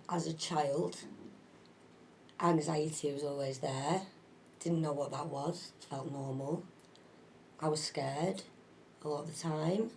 as a child, anxiety was always there. Didn't know what that was. It felt normal. I was scared a lot of the time.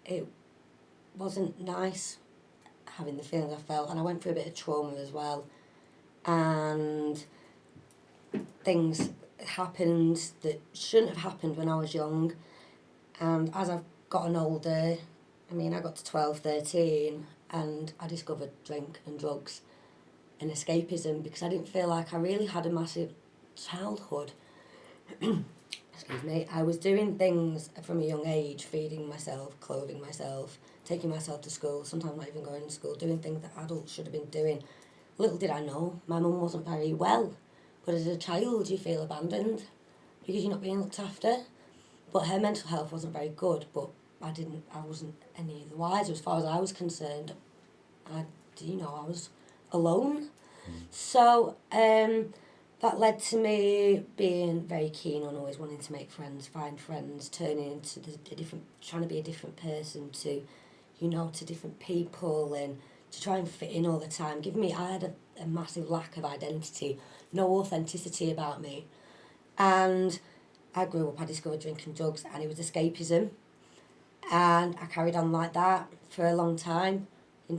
It wasn't nice having the feelings I felt, and I went through a bit of trauma as well. And things happened that shouldn't have happened when I was young. And as I've gotten older, I mean, I got to 12, 13, and I discovered drink and drugs and escapism because I didn't feel like I really had a massive childhood. Excuse me. I was doing things from a young age, feeding myself, clothing myself, taking myself to school, sometimes not even going to school, doing things that adults should have been doing. Little did I know, my mum wasn't very well. But as a child, you feel abandoned because you're not being looked after. But her mental health wasn't very good, but I wasn't any the wiser as far as I was concerned. I was alone. So that led to me being very keen on always wanting to make friends, find friends, turning into trying to be a different person to different people and to try and fit in all the time. I had a massive lack of identity, no authenticity about me. And I grew up, I discovered drinking drugs, and it was escapism. And I carried on like that for a long time,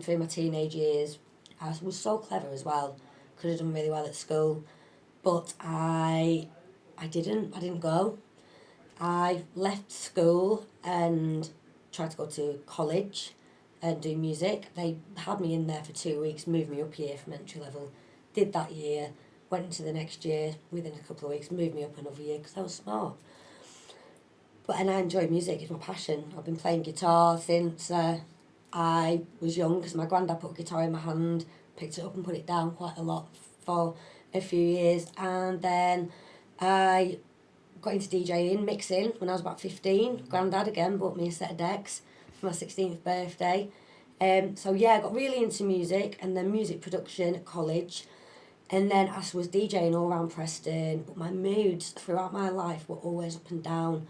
through my teenage years. I was so clever as well, could have done really well at school, but I didn't go. I left school and tried to go to college and do music. They had me in there for 2 weeks, moved me up a year from entry level, did that year, went into the next year, within a couple of weeks, moved me up another year because I was smart. And I enjoy music, it's my passion. I've been playing guitar since I was young because my granddad put a guitar in my hand, picked it up and put it down quite a lot for a few years. And then I got into DJing, mixing when I was about 15. Granddad again bought me a set of decks for my 16th birthday. I got really into music and then music production at college. And then I was DJing all around Preston, but my moods throughout my life were always up and down.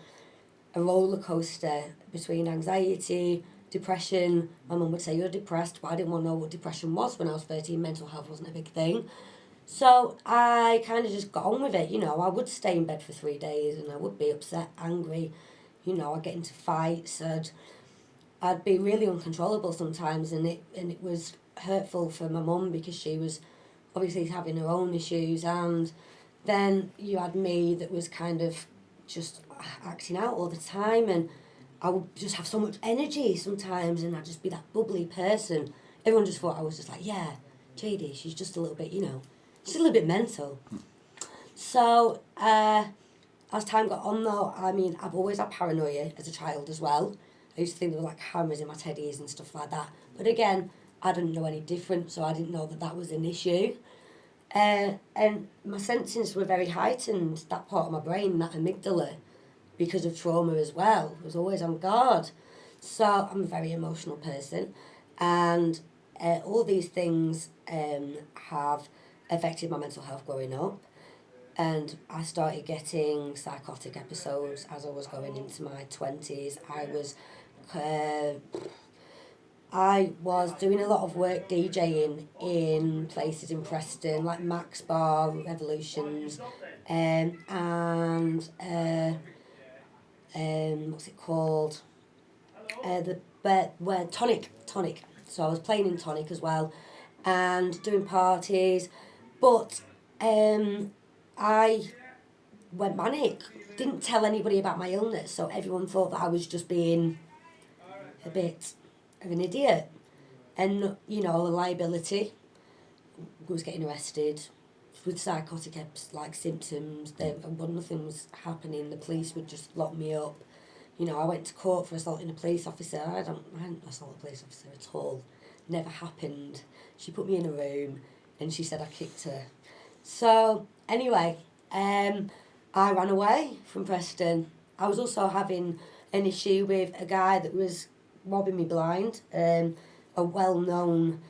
A roller coaster between anxiety, depression. My mum would say, you're depressed, but I didn't want to know what depression was when I was 13. Mental health wasn't a big thing. So I kind of just got on with it. I would stay in bed for 3 days and I would be upset, angry. I'd get into fights. I'd be really uncontrollable sometimes, and it was hurtful for my mum because she was obviously having her own issues. And then you had me that was kind of just acting out all the time, and I would just have so much energy sometimes, and I'd just be that bubbly person. Everyone just thought I was just like, yeah, Jadie, she's just a little bit, she's a little bit mental. So as time got on though, I mean, I've always had paranoia as a child as well. I used to think there were like hammers in my teddies and stuff like that. But again, I didn't know any different, so I didn't know that was an issue. And my senses were very heightened, that part of my brain, that amygdala, because of trauma as well. I was always on guard. So I'm a very emotional person, and all these things have affected my mental health growing up. And I started getting psychotic episodes as I was going into my 20s. I was doing a lot of work DJing in places in Preston, like Max Bar, Revolutions, and what's it called? Where Tonic. So I was playing in Tonic as well, and doing parties, but I went manic. Didn't tell anybody about my illness, so everyone thought that I was just being a bit of an idiot. And, the liability was getting arrested with psychotic symptoms. When nothing was happening, the police would just lock me up. I went to court for assaulting a police officer. I hadn't assaulted a police officer at all. Never happened. She put me in a room and she said I kicked her. So, anyway, I ran away from Preston. I was also having an issue with a guy that was robbing me blind. A well-known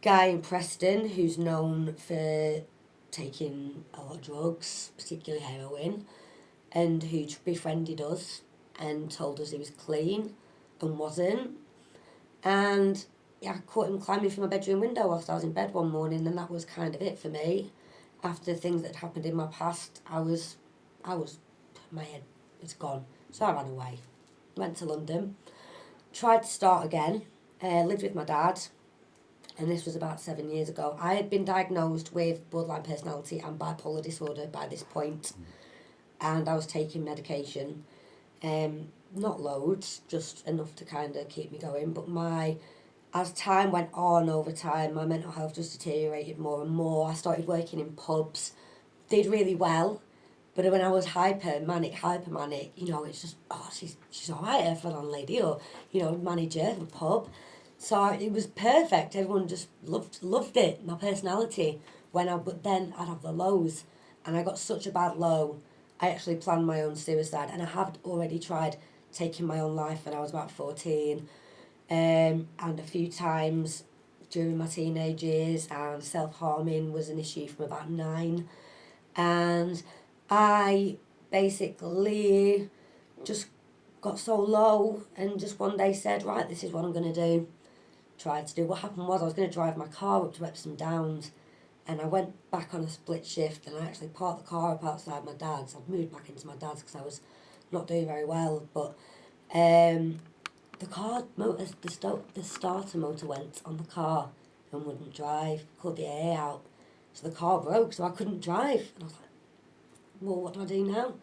guy in Preston who's known for taking a lot of drugs, particularly heroin, and who befriended us and told us he was clean and wasn't. And I caught him climbing through my bedroom window whilst I was in bed one morning, and that was kind of it for me. After things that had happened in my past, my head was gone. So I ran away. Went to London. Tried to start again. Lived with my dad. And this was about 7 years ago. I had been diagnosed with borderline personality and bipolar disorder by this point, and I was taking medication. Not loads, just enough to kind of keep me going. But as time went on over time, my mental health just deteriorated more and more. I started working in pubs, did really well, but when I was hypermanic, you know, it's just, oh, she's all right, a landlady, or, you know, manager of a pub. So it was perfect. Everyone just loved it, my personality. But then I'd have the lows, and I got such a bad low, I actually planned my own suicide, and I had already tried taking my own life when I was about 14, and a few times during my teenage years, and self-harming was an issue from about 9, and I basically just got so low and just one day said, right, this is what I'm going to do. Tried to do. What happened was I was going to drive my car up to Epsom Downs, and I went back on a split shift, and I actually parked the car up outside my dad's. I'd moved back into my dad's because I was not doing very well, but the car motor, the starter motor went on the car and wouldn't drive, called the AA out. So the car broke, so I couldn't drive. And I was like, well, what do I do now?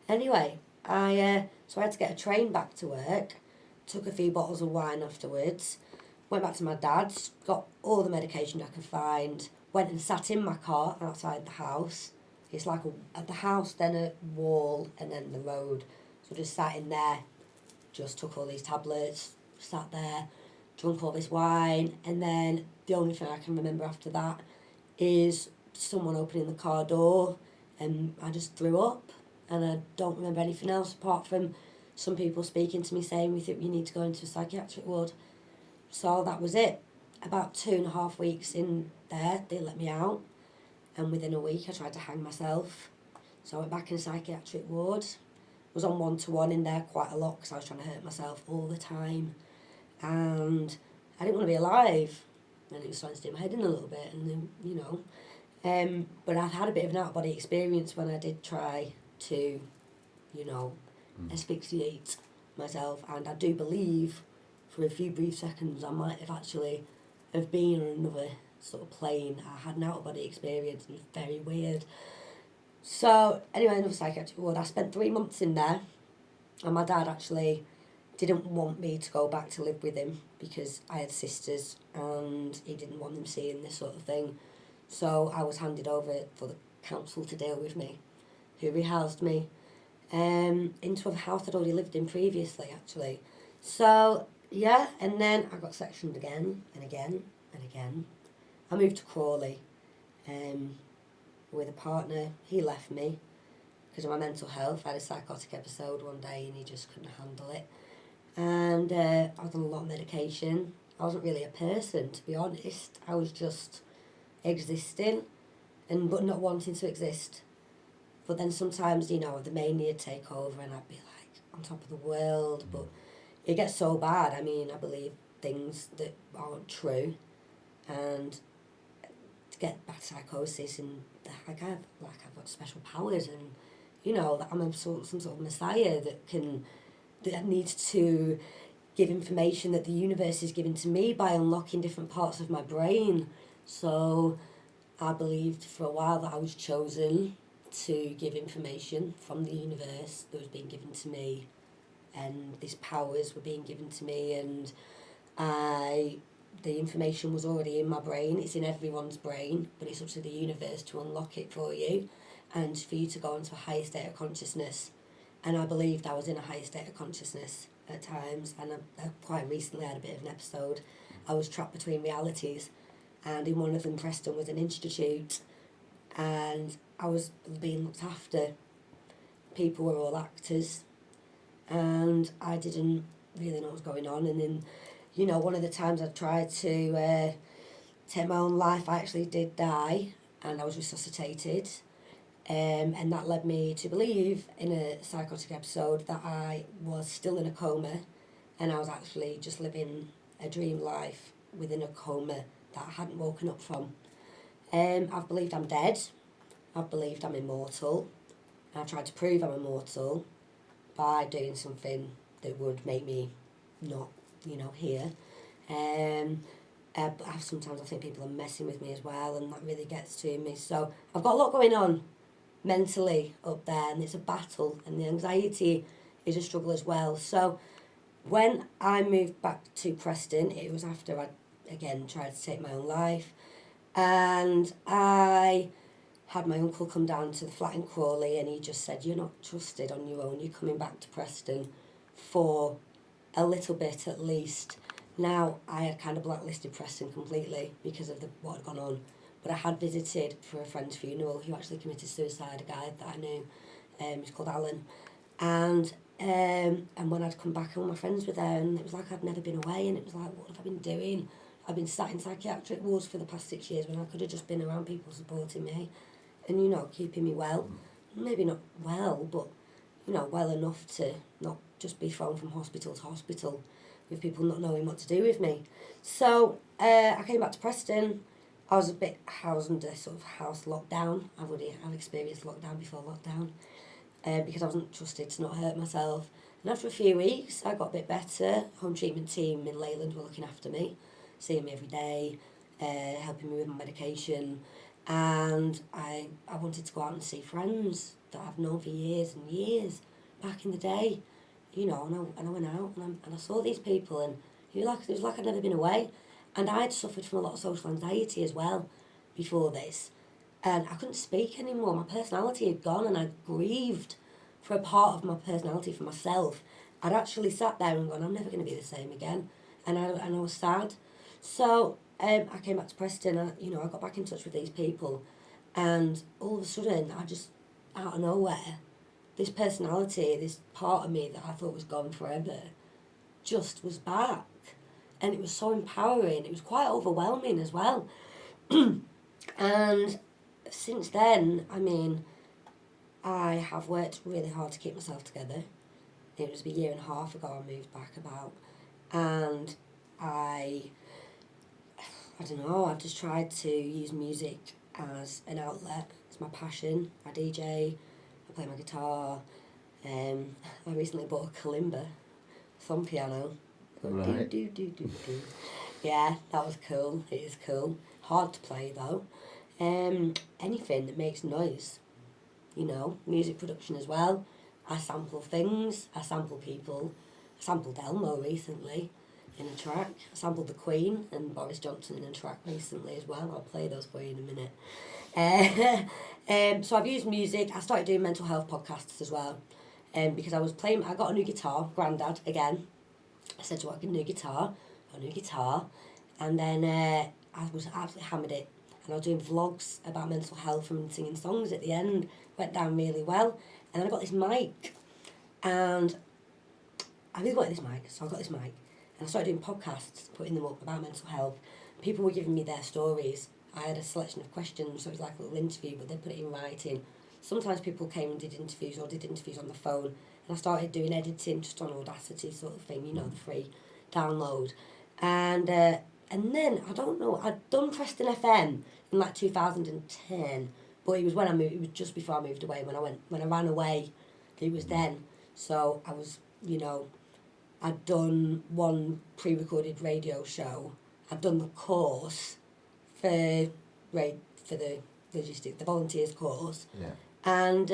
Anyway, so I had to get a train back to work, took a few bottles of wine afterwards, went back to my dad's, got all the medication I could find, went and sat in my car outside the house. It's like at the house, then a wall, and then the road. So just sat in there, just took all these tablets, sat there, drunk all this wine, and then the only thing I can remember after that is someone opening the car door, and I just threw up, and I don't remember anything else apart from some people speaking to me saying, we think you need to go into a psychiatric ward. So that was it. About 2.5 weeks in there, they let me out, and within a week I tried to hang myself. So I went back in a psychiatric ward, was on 1-to-1 in there quite a lot because I was trying to hurt myself all the time, and I didn't want to be alive, and it was starting to do my head in a little bit, and then, you know, but I've had a bit of an out-of-body experience when I did try to, you know, asphyxiate myself, and I do believe for a few brief seconds I might have actually have been on another sort of plane. I had an out-of-body experience, and it was very weird. So anyway, another psychiatric ward. I spent 3 months in there, and my dad actually didn't want me to go back to live with him because I had sisters and he didn't want them seeing this sort of thing. So I was handed over for the council to deal with me, who rehoused me into a house I'd already lived in previously, actually. So yeah, and then I got sectioned again and again and again. I moved to Crawley with a partner. He left me because of my mental health. I had a psychotic episode one day and he just couldn't handle it. And I was on a lot of medication. I wasn't really a person, to be honest. I was just existing, but not wanting to exist. But then sometimes, you know, the mania would take over and I'd be like on top of the world, but it gets so bad. I mean, I believe things that aren't true, and to get back psychosis, and I've got special powers, and you know that I'm some sort of messiah that needs to give information that the universe is giving to me by unlocking different parts of my brain. So I believed for a while that I was chosen to give information from the universe that was being given to me, and these powers were being given to me, and the information was already in my brain. It's in everyone's brain, but it's up to the universe to unlock it for you and for you to go into a higher state of consciousness. And I believed I was in a higher state of consciousness at times, and I quite recently had a bit of an episode. I was trapped between realities, and in one of them, Preston was an institute, and I was being looked after. People were all actors, and I didn't really know what was going on. And then, you know, one of the times I tried to take my own life, I actually did die, and I was resuscitated. And that led me to believe in a psychotic episode that I was still in a coma, and I was actually just living a dream life within a coma that I hadn't woken up from. I've believed I'm dead. I've believed I'm immortal. And I've tried to prove I'm immortal by doing something that would make me not, here. But sometimes I think people are messing with me as well, and that really gets to me. So I've got a lot going on mentally up there, and it's a battle, and the anxiety is a struggle as well. So when I moved back to Preston, it was after I again tried to take my own life, and I had my uncle come down to the flat in Crawley, and he just said, "You're not trusted on your own, you're coming back to Preston for a little bit at least." Now, I had kind of blacklisted Preston completely because of what had gone on, but I had visited for a friend's funeral who actually committed suicide, a guy that I knew, he's called Alan, and when I'd come back, all my friends were there, and it was like I'd never been away, and it was like, what have I been doing? I've been sat in psychiatric wards for the past 6 years when I could have just been around people supporting me and, keeping me well. Maybe not well, but, well enough to not just be thrown from hospital to hospital with people not knowing what to do with me. So I came back to Preston. I was under sort of house lockdown. I've experienced lockdown before lockdown because I wasn't trusted to not hurt myself. And after a few weeks, I got a bit better. Home treatment team in Leyland were looking after me, seeing me every day, helping me with my medication. And I wanted to go out and see friends that I've known for years and years back in the day. And I went out and I saw these people, and it was like I'd never been away. And I'd suffered from a lot of social anxiety as well before this. And I couldn't speak anymore. My personality had gone, and I grieved for a part of my personality for myself. I'd actually sat there and gone, I'm never going to be the same again. And I was sad. So I came back to Preston, and, I got back in touch with these people. And all of a sudden, I just, out of nowhere, this personality, this part of me that I thought was gone forever, just was back. And it was so empowering. It was quite overwhelming as well. And since then, I have worked really hard to keep myself together. It was a year and a half ago I moved back about. And I don't know, I've just tried to use music as an outlet. It's my passion. I DJ, I play my guitar. I recently bought a kalimba, thumb piano. Right. Do. Yeah, that was cool. It is cool. Hard to play though. Anything that makes noise. Music production as well. I sample things. I sample people. I sampled Elmo recently in a track. I sampled the Queen and Boris Johnson in a track recently as well. I'll play those for you in a minute. So I've used music. I started doing mental health podcasts as well. Because I got a new guitar, Grandad again. I said to her, I got a new guitar. And then I was absolutely hammered it. And I was doing vlogs about mental health and singing songs at the end. Went down really well. And then I got this mic. And I really wanted this mic, so I got this mic. And I started doing podcasts, putting them up about mental health. People were giving me their stories. I had a selection of questions, so it was like a little interview, but they put it in writing. Sometimes people came and did interviews on the phone. And I started doing editing just on Audacity sort of thing, the free download. And then, I don't know, I'd done Preston FM in like 2010, but it was when I moved, it was just before I moved away. When I ran away, it was then. So I was, I'd done one pre-recorded radio show. I'd done the course for the logistics, the volunteers course. Yeah. And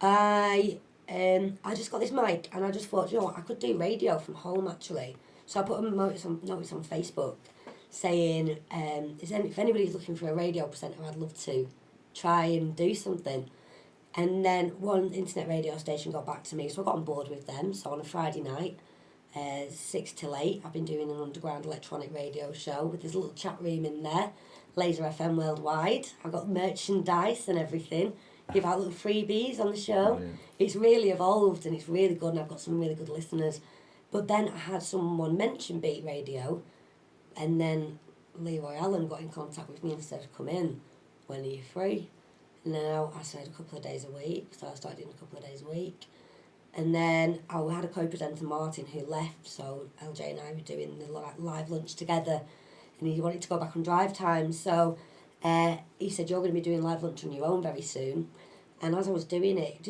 I just got this mic, and I just thought, what, I could do radio from home actually. So I put a notice on Facebook saying, if anybody's looking for a radio presenter, I'd love to try and do something. And then one internet radio station got back to me, so I got on board with them. So on a Friday night, 6 till 8, I've been doing an underground electronic radio show with this little chat room in there, Laser FM Worldwide. I've got merchandise and everything. Give out little freebies on the show. Brilliant. It's really evolved and it's really good, and I've got some really good listeners. But then I had someone mention Beat Radio, and then Leroy Allen got in contact with me and said, come in, when are you free? Now I said a couple of days a week, so I started doing a couple of days a week. And then I had a co-presenter, Martin, who left, so LJ and I were doing the live lunch together, and he wanted to go back on drive time, so he said, you're going to be doing live lunch on your own very soon. And as I was doing it,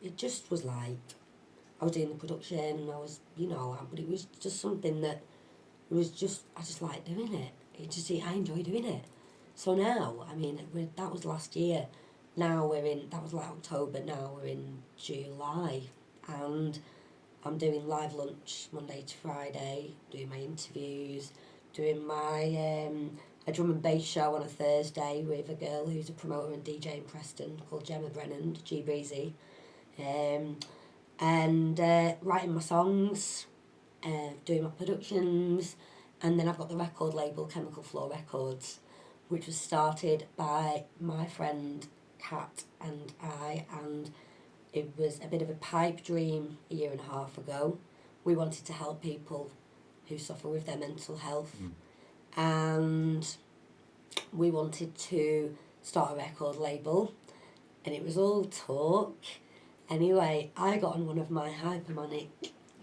it just was like, I was doing the production, and I was, but it was just something that, I just like doing it. I enjoy doing it. So now, I mean, that was last year. Now that was like October, now we're in July, and I'm doing live lunch Monday to Friday, doing my interviews, doing my a drum and bass show on a Thursday with a girl who's a promoter and DJ in Preston called Gemma Brennan, G Breezy, and writing my songs, doing my productions, and then I've got the record label Chemical Floor Records, which was started by my friend Kat and I, and it was a bit of a pipe dream a year and a half ago. We wanted to help people who suffer with their mental health, and we wanted to start a record label, and it was all talk. Anyway, I got on one of my hypermonic,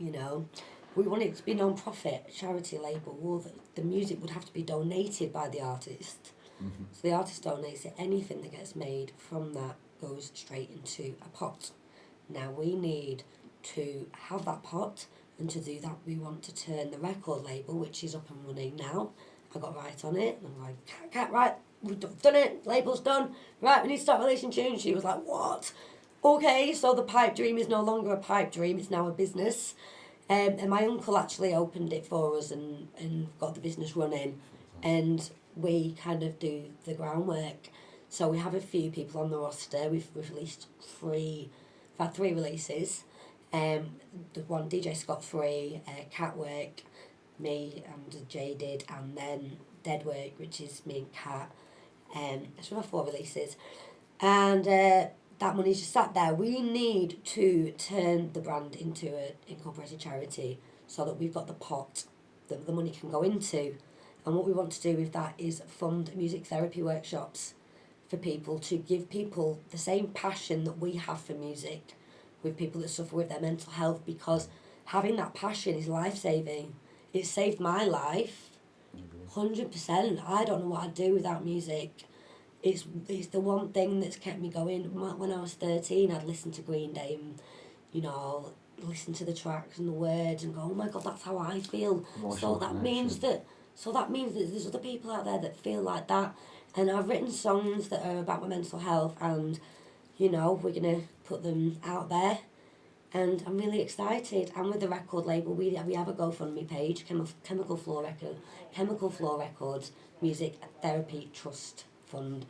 we wanted it to be non-profit, charity label. Well, the music would have to be donated by the artist. Mm-hmm. So the artist donates it. Anything that gets made from that goes straight into a pot. Now we need to have that pot, and to do that we want to turn the record label, which is up and running now. I got right on it, and I'm like, Cat, right, we've done it, label's done, right, we need to start releasing tunes. She was like, what? Okay, so the pipe dream is no longer a pipe dream, it's now a business. And my uncle actually opened it for us and got the business running, and we kind of do the groundwork. So we have a few people on the roster. We've released we've had 3 releases. The one, DJ Scott 3, Catwork, me and Jaded, and then Deadwork, which is me and Cat. So we have 4 releases. And that money's just sat there. We need to turn the brand into an incorporated charity so that we've got the pot that the money can go into. And what we want to do with that is fund music therapy workshops for people, to give people the same passion that we have for music with people that suffer with their mental health, because having that passion is life-saving. It saved my life, 100%. I don't know what I'd do without music. It's the one thing that's kept me going. When I was 13, I'd listen to Green Day and, listen to the tracks and the words and go, oh my God, that's how I feel. So that means that there's other people out there that feel like that. And I've written songs that are about my mental health, and, we're going to put them out there. And I'm really excited. And with the record label, we have a GoFundMe page, Chemical Floor Records Music Therapy Trust Fund.